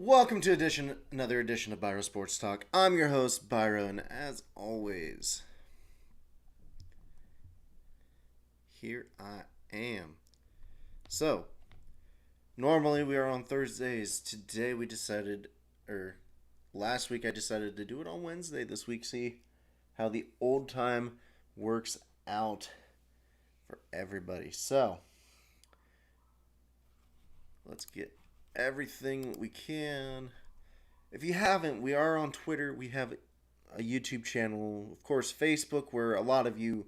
Welcome to another edition of Biro Sports Talk. I'm your host, Biro, and as always, here I am. So, normally we are on Thursdays. Today we decided, or last week I decided to do it on Wednesday. This week, see how the old time works out for everybody. So, let's get everything we can. If you haven't, we are on Twitter. We have a YouTube channel, of course, Facebook, where a lot of you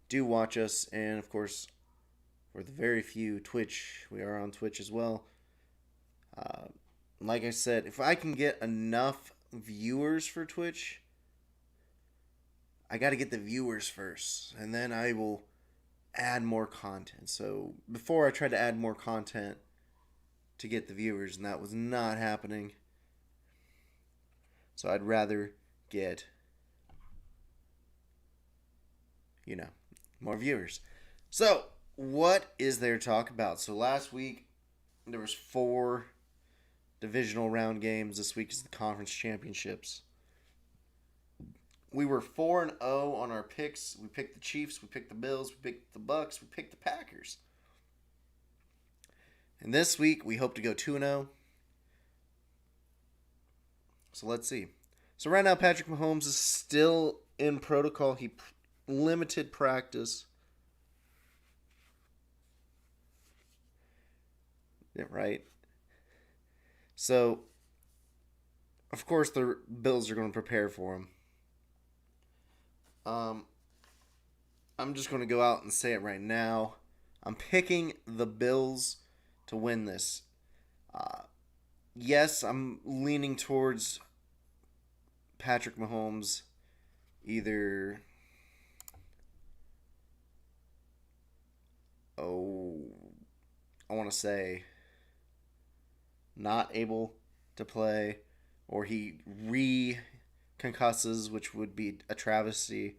do watch us, and of course, for the very few, Twitch. We are on Twitch as well. Like I said, if I can get enough viewers for Twitch, I got to get the viewers first, and then I will add more content. So before I tried to add more content to get the viewers, and that was not happening. So I'd rather get, more viewers. So what is there to talk about? So last week there was 4 divisional round games. This week is the conference championships. We were 4-0 on our picks. We picked the Chiefs, we picked the Bills, we picked the Bucks, we picked the Packers. And this week, we hope to go 2-0. So let's see. So right now, Patrick Mahomes is still in protocol. He limited practice. Yeah, right. So, of course, the Bills are going to prepare for him. I'm just going to go out and say it right now. I'm picking the Bills to win this. Yes, I'm leaning towards Patrick Mahomes either I want to say not able to play, or he re-concusses, which would be a travesty.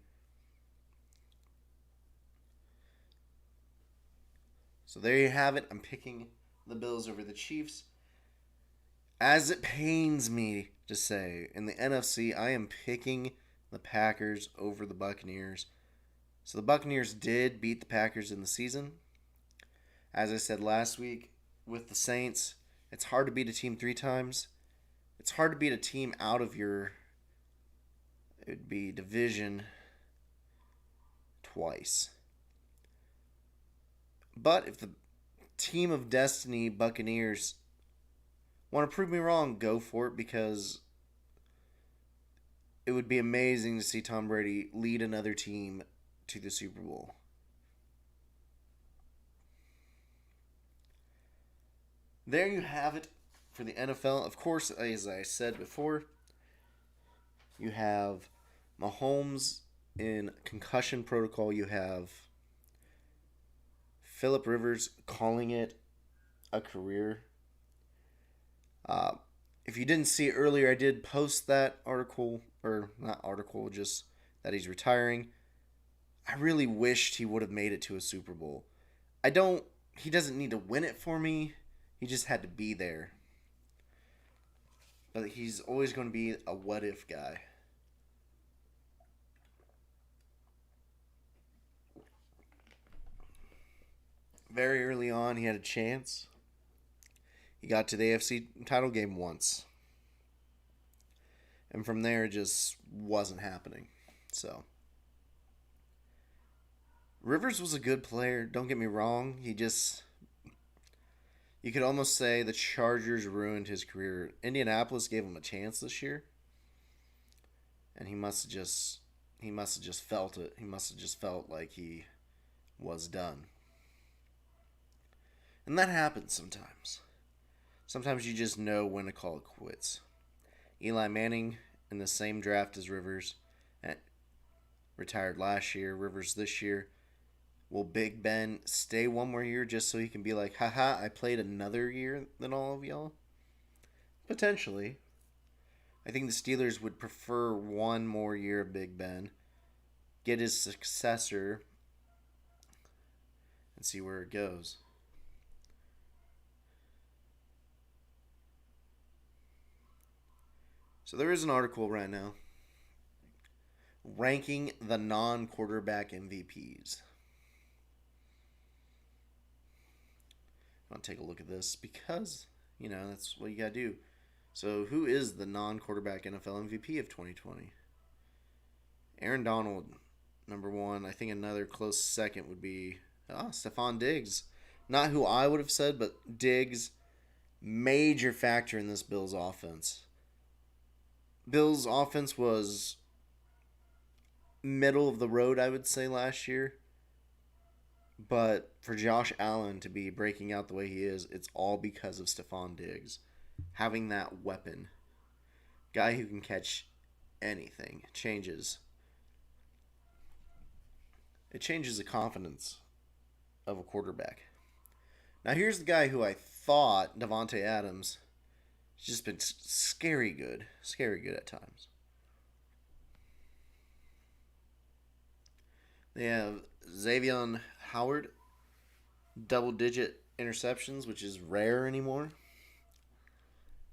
So there you have it. I'm picking the Bills over the Chiefs. As it pains me to say, in the NFC, I am picking the Packers over the Buccaneers. So the Buccaneers did beat the Packers in the season. As I said last week, with the Saints, it's hard to beat a team 3 times. It's hard to beat a team out of your, it would be division, twice. But if the team of destiny Buccaneers want to prove me wrong, go for it, because it would be amazing to see Tom Brady lead another team to the Super Bowl. There you have it for the NFL. Of course, as I said before, you have Mahomes in concussion protocol. You have Phillip Rivers calling it a career. If you didn't see it earlier, I did post that article, or not article, just that he's retiring. I really wished he would have made it to a Super Bowl. He doesn't need to win it for me. He just had to be there. But he's always going to be a what-if guy. Very early on, he had a chance. He got to the AFC title game once. And from there, it just wasn't happening. So, Rivers was a good player. Don't get me wrong. You could almost say the Chargers ruined his career. Indianapolis gave him a chance this year. And he must have just felt it. He must have just felt like he was done. And that happens sometimes. Sometimes you just know when to call it quits. Eli Manning in the same draft as Rivers, retired last year, Rivers this year. Will Big Ben stay one more year just so he can be like, haha, I played another year than all of y'all? Potentially. I think the Steelers would prefer one more year of Big Ben, get his successor, and see where it goes. So there is an article right now ranking the non-quarterback MVPs. I'll take a look at this because, that's what you got to do. So, who is the non-quarterback NFL MVP of 2020? Aaron Donald, number one. I think another close second would be Stephon Diggs. Not who I would have said, but Diggs, major factor in this Bills offense. Bills offense was middle of the road, I would say, last year. But for Josh Allen to be breaking out the way he is, it's all because of Stephon Diggs. Having that weapon. Guy who can catch anything. It changes the confidence of a quarterback. Now here's the guy who I thought, Davante Adams, has just been scary good. Scary good at times. They have Xavier Howard, double-digit interceptions, which is rare anymore.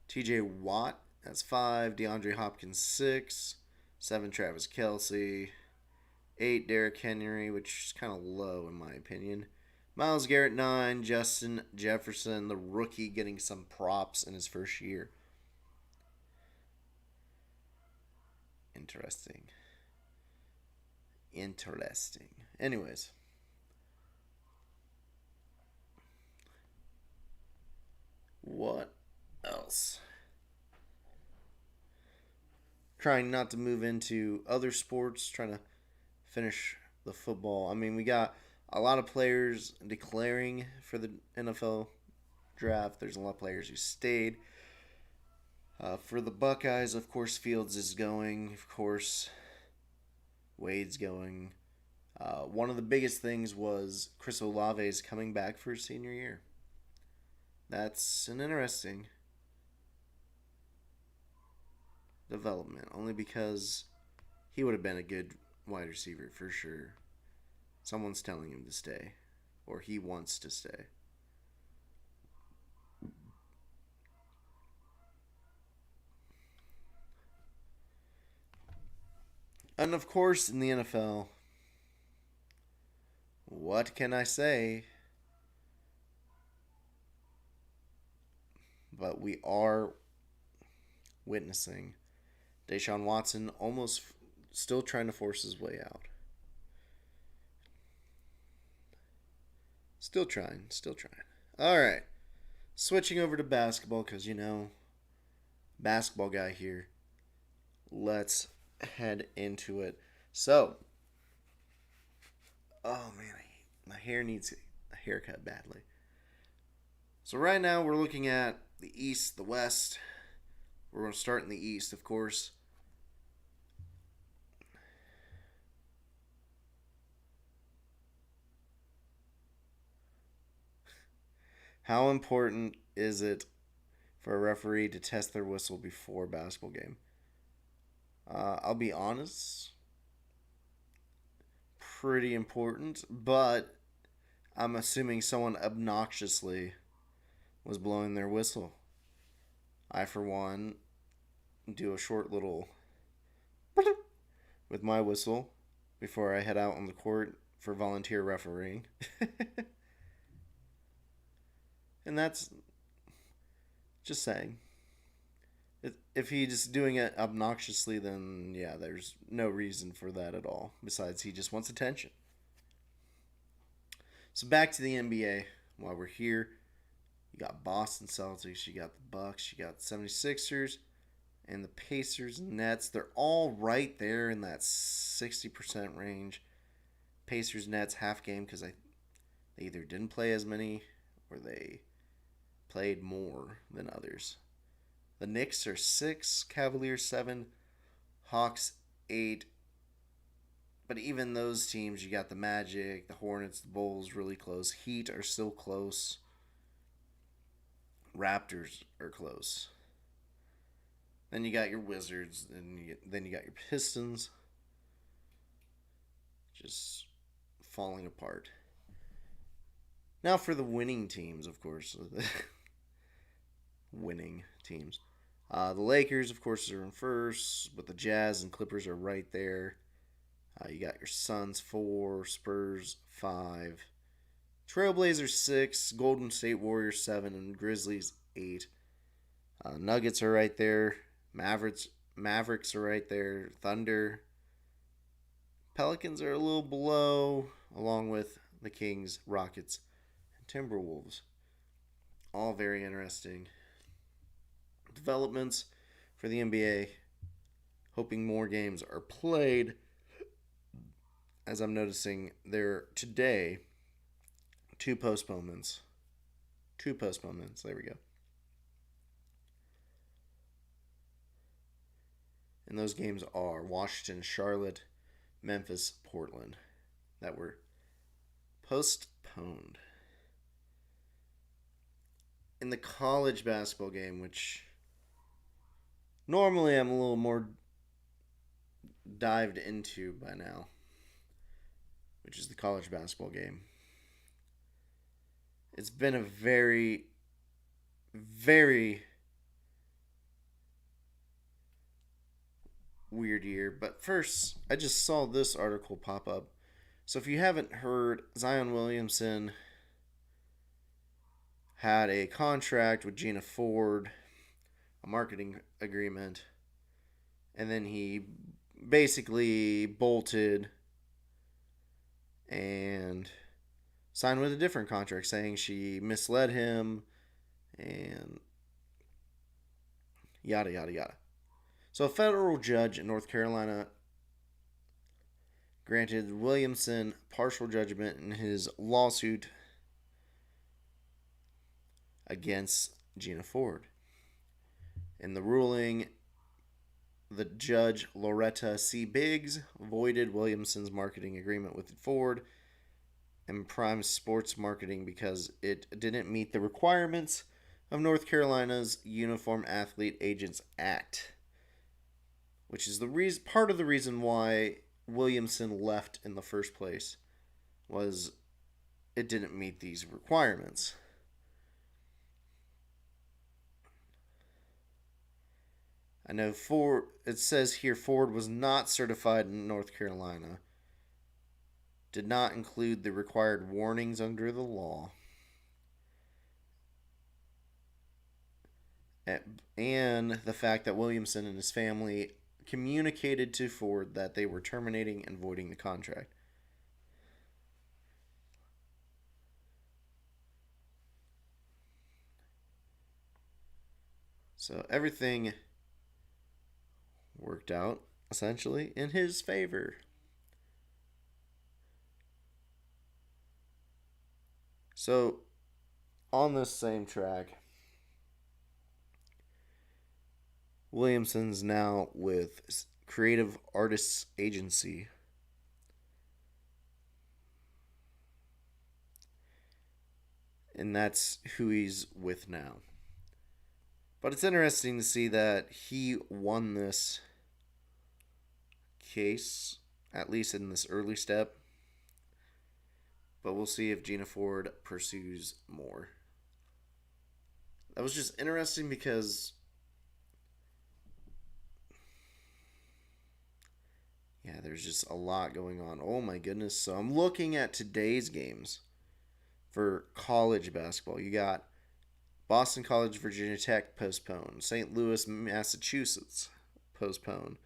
TJ Watt, that's 5. DeAndre Hopkins, 6. 7, Travis Kelce. 8, Derrick Henry, which is kind of low in my opinion. Myles Garrett, 9. Justin Jefferson, the rookie, getting some props in his first year. Interesting. Anyways. What else? Trying not to move into other sports, trying to finish the football. I mean, we got a lot of players declaring for the NFL draft. There's a lot of players who stayed. For the Buckeyes, of course, Fields is going. Of course, Wade's going. One of the biggest things was Chris Olave is coming back for his senior year. That's an interesting development, only because he would have been a good wide receiver for sure. Someone's telling him to stay, or he wants to stay. And of course, in the NFL, what can I say? But we are witnessing Deshaun Watson almost still trying to force his way out. Still trying. All right. Switching over to basketball because, basketball guy here. Let's head into it. So, oh man, my hair needs a haircut badly. So right now we're looking at the East, the West. We're going to start in the East, of course. How important is it for a referee to test their whistle before a basketball game? I'll be honest, pretty important, but I'm assuming someone obnoxiously was blowing their whistle. I, for one, do a short little with my whistle before I head out on the court for volunteer refereeing. And that's just saying. If he's doing it obnoxiously, then yeah, there's no reason for that at all. Besides, he just wants attention. So back to the NBA. While we're here, you got Boston Celtics, you got the Bucks, you got the 76ers, and the Pacers and Nets. They're all right there in that 60% range. Pacers Nets half game because they either didn't play as many or they played more than others. The Knicks are 6, Cavaliers 7, Hawks 8. But even those teams, you got the Magic, the Hornets, the Bulls really close. Heat are still close. Raptors are close. Then you got your Wizards, and then you got your Pistons. Just falling apart. Now for the winning teams, of course. Winning teams. The Lakers, of course, are in first, but the Jazz and Clippers are right there. You got your Suns 4, Spurs 5, Trailblazers 6, Golden State Warriors 7, and Grizzlies 8. Nuggets are right there. Mavericks are right there. Thunder. Pelicans are a little below, along with the Kings, Rockets, and Timberwolves. All very interesting developments for the NBA. Hoping more games are played. As I'm noticing, there today, two postponements. Two postponements. There we go. And those games are Washington, Charlotte, Memphis, Portland, that were postponed. In the college basketball game, which normally I'm a little more dived into by now, which is the college basketball game. It's been a very, very weird year. But first, I just saw this article pop up. So if you haven't heard, Zion Williamson had a contract with Gina Ford, a marketing agreement, and then he basically bolted and signed with a different contract saying she misled him and yada yada yada. So a federal judge in North Carolina granted Williamson partial judgment in his lawsuit against Gina Ford. In the ruling, the judge, Loretta C. Biggs, voided Williamson's marketing agreement with Ford and Prime Sports Marketing because it didn't meet the requirements of North Carolina's Uniform Athlete Agents Act, which is part of the reason why Williamson left in the first place, was it didn't meet these requirements. I know it says here Ford was not certified in North Carolina, did not include the required warnings under the law, and the fact that Williamson and his family communicated to Ford that they were terminating and voiding the contract. So everything worked out essentially in his favor. So on this same track, Williamson's now with Creative Artists Agency. And that's who he's with now. But it's interesting to see that he won this case, at least in this early step. But we'll see if Gina Ford pursues more. That was just interesting because, yeah, there's just a lot going on. Oh my goodness. So I'm looking at today's games for college basketball. You got Boston College, Virginia Tech postponed. St. Louis, Massachusetts postponed.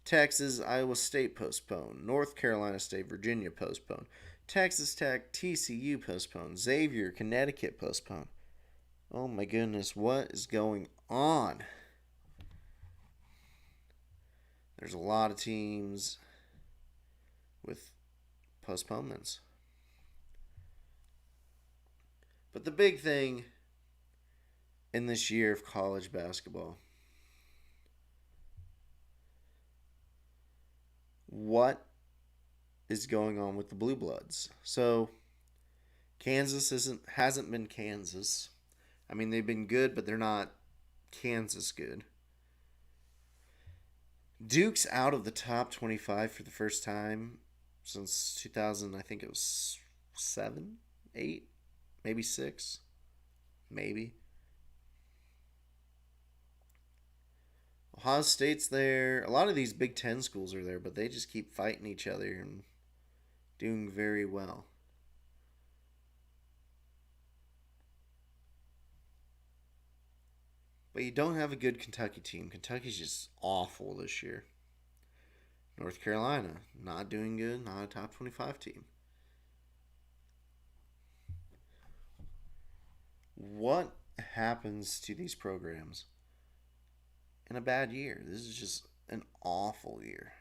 Texas, Iowa State postponed. North Carolina State, Virginia postponed. Texas Tech, TCU postponed. Xavier, Connecticut postponed. Oh my goodness, what is going on? There's a lot of teams with postponements. But the big thing in this year of college basketball, what is going on with the Blue Bloods? So Kansas hasn't been Kansas. I mean, they've been good, but they're not Kansas good. Duke's out of the top 25 for the first time since 2000. I think it was 7, 8, maybe 6, maybe. Ohio State's there. A lot of these Big Ten schools are there, but they just keep fighting each other and doing very well. But you don't have a good Kentucky team. Kentucky's just awful this year. North Carolina, not doing good, not a top 25 team. What happens to these programs in a bad year? This is just an awful year.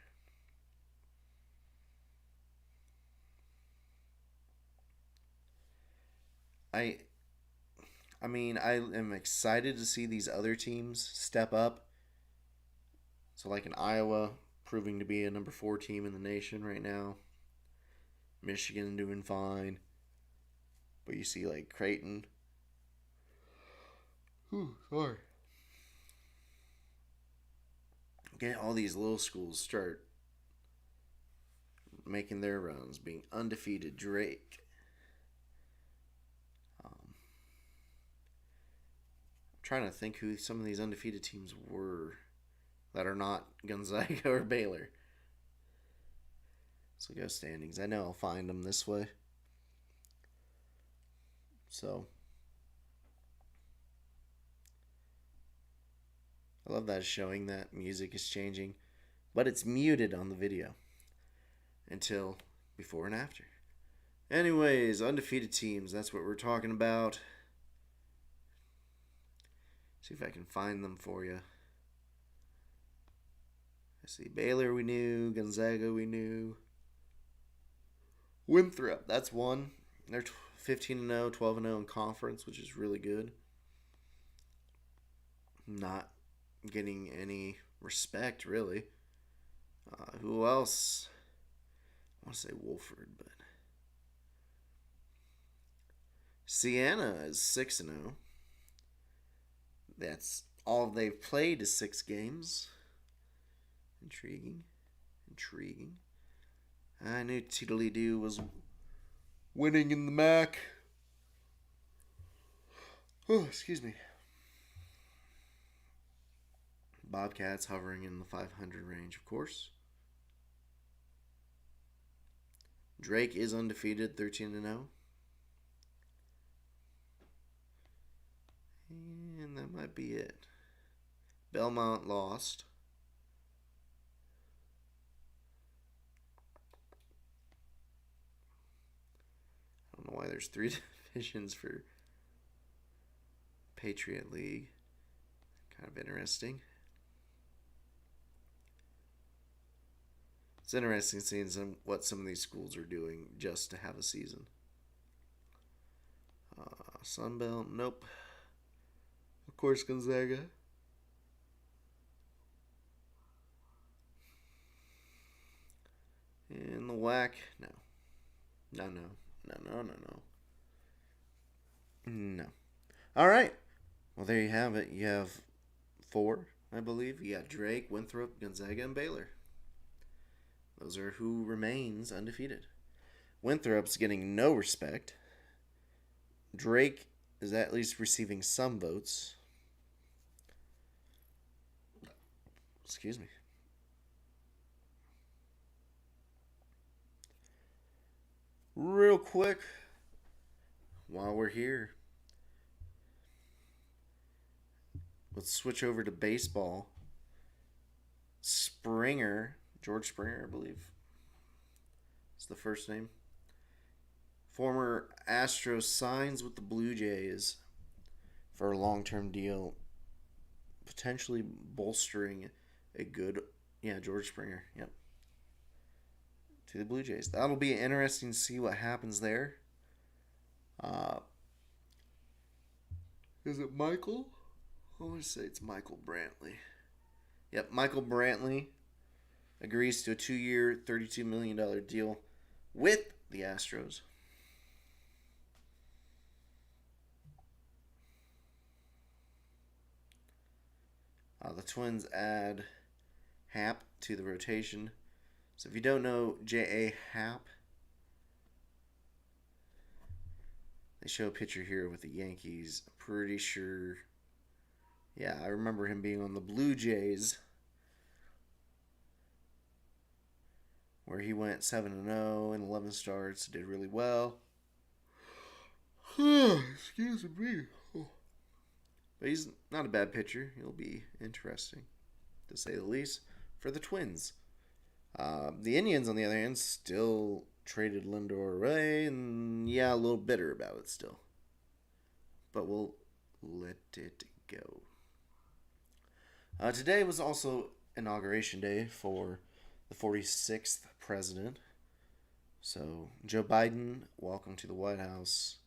I I am excited to see these other teams step up. So like in Iowa proving to be a number 4 team in the nation right now. Michigan doing fine. But you see like Creighton. Ooh, sorry. Get all these little schools start making their runs, being undefeated. Drake. I'm trying to think who some of these undefeated teams were that are not Gonzaga or Baylor. So go standings. I know I'll find them this way. So I love that showing that music is changing, but it's muted on the video until before and after. Anyways, undefeated teams, that's what we're talking about. See if I can find them for you. I see Baylor we knew, Gonzaga we knew. Winthrop, that's one. They're 15-0, 12-0 in conference, which is really good. Not getting any respect, really. Who else? I want to say Wolford, but Siena is 6-0. That's all they've played is 6 games. Intriguing. I knew Tweedledee was winning in the MAC. Oh, excuse me. Bobcats hovering in the 500 range, of course. Drake is undefeated, 13-0. And that might be it. Belmont lost. I don't know why there's 3 divisions for Patriot League. Kind of interesting. It's interesting seeing what some of these schools are doing just to have a season. Sunbelt, nope. Of course, Gonzaga. And the WAC, no. No. All right. Well, there you have it. You have 4, I believe. You got Drake, Winthrop, Gonzaga, and Baylor. Those are who remains undefeated. Winthrop's getting no respect. Drake is at least receiving some votes. Excuse me. Real quick, while we're here, let's switch over to baseball. George Springer, I believe, is the first name. Former Astros signs with the Blue Jays for a long-term deal, potentially bolstering a good, George Springer, yep, to the Blue Jays. That'll be interesting to see what happens there. Is it Michael? I want to say it's Michael Brantley. Yep, Michael Brantley agrees to a 2-year, $32 million deal with the Astros. The Twins add Happ to the rotation. So if you don't know J.A. Happ, they show a picture here with the Yankees. I'm pretty sure. Yeah, I remember him being on the Blue Jays where he went 7-0 in 11 starts, did really well. Excuse me. But he's not a bad pitcher. He'll be interesting, to say the least, for the Twins. The Indians, on the other hand, still traded Lindor away, and yeah, a little bitter about it still. But we'll let it go. Today was also Inauguration Day for the 46th president. So, Joe Biden, welcome to the White House.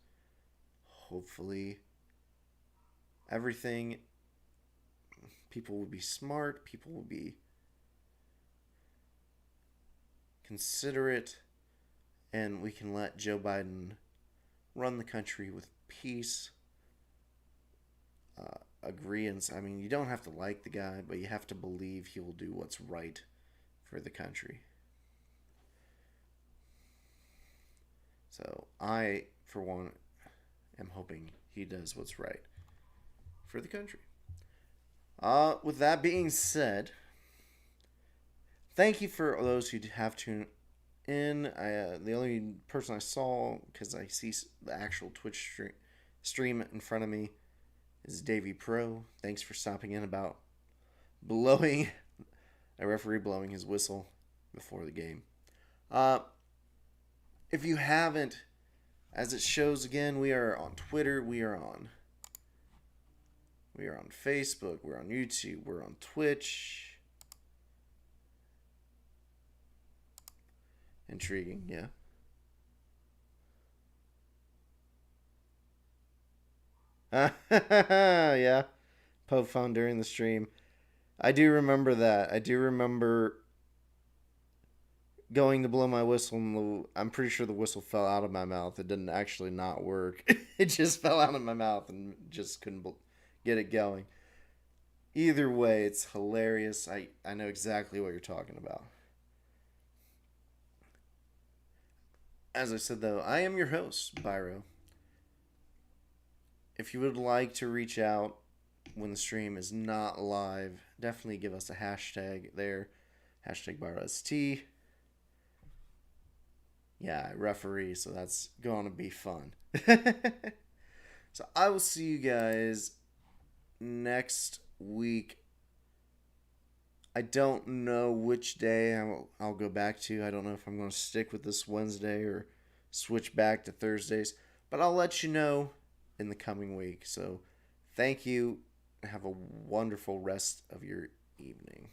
Hopefully, everything, people will be smart, people will be considerate, and we can let Joe Biden run the country with peace, agreeance. I mean, you don't have to like the guy, but you have to believe he will do what's right for the country. So I, for one, am hoping he does what's right for the country. With that being said, thank you for those who have tuned in. The only person I saw, because I see the actual Twitch stream in front of me, is Davey Pro. Thanks for stopping in about blowing a referee blowing his whistle before the game. If you haven't, as it shows again, we are on Twitter, we are on Facebook, we're on YouTube, we're on Twitch. Intriguing, yeah. Yeah. Poke phone during the stream. I do remember that. I do remember going to blow my whistle, and I'm pretty sure the whistle fell out of my mouth. It didn't actually not work. It just fell out of my mouth and just couldn't get it going. Either way, it's hilarious. I know exactly what you're talking about. As I said, though, I am your host, Biro. If you would like to reach out when the stream is not live, definitely give us a hashtag there. Hashtag BiroST. Yeah, referee, so that's going to be fun. So I will see you guys next week. I don't know which day I'll go back to. I don't know if I'm going to stick with this Wednesday or switch back to Thursdays. But I'll let you know in the coming week. So thank you. Have a wonderful rest of your evening.